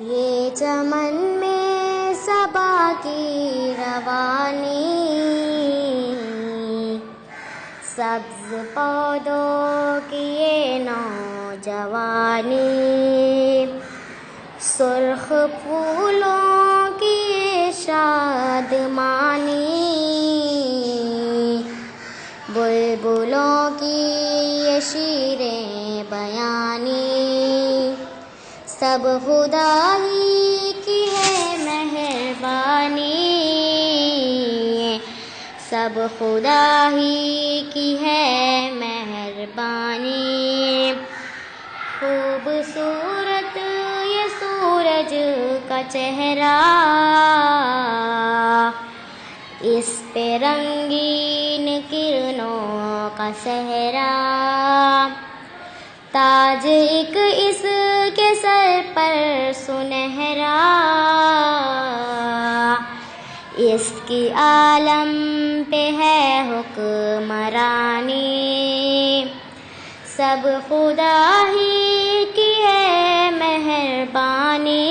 یہ چمن میں صبا کی روانی، سبز پودوں کی یہ نوجوانی، سرخ پھولوں کی یہ شادمانی، بلبلوں کی یہ شیریں بیانی، سب خدا ہی کی ہے مہربانی، سب خدا ہی کی ہے مہربانی۔ خوبصورت یہ سورج کا چہرہ، اس پہ رنگین کرنوں کا صحرا، تاج ایک اس کے سر پر سنہرا، اس کی عالم پہ ہے حکمرانی، سب خدا ہی کی ہے مہربانی،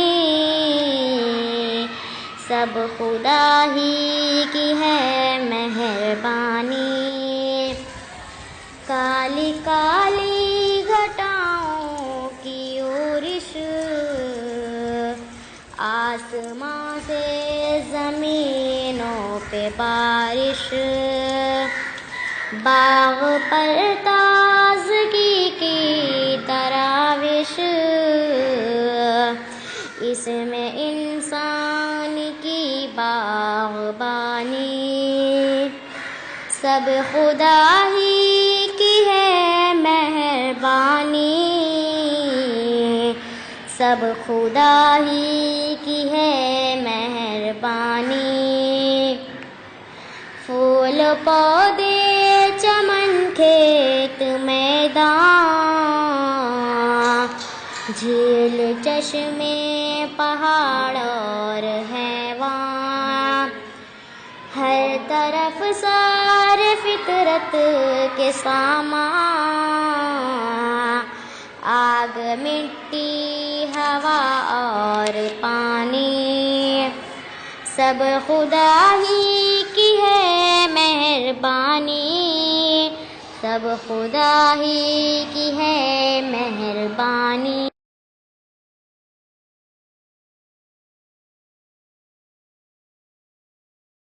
سب خدا ہی کی ہے مہربانی۔ کالی کالی گھٹاؤں کی یورش، آسماں سے زمینوں پہ بارش، باغ پر تازگی کی تراوش، اس میں انسان کی باغبانی، سب خدا ہی کی ہے مہربانی، سب خدا ہی کی ہے مہربانی۔ پھول پودے چمن کھیت میدان، جھیل چشمے پہاڑ اور حیوان، ہر طرف سارے فطرت کے سامان، آگ مٹی ہوا اور پانی، سب خدا ہی کی ہے مہربانی، سب خدا ہی کی ہے مہربانی۔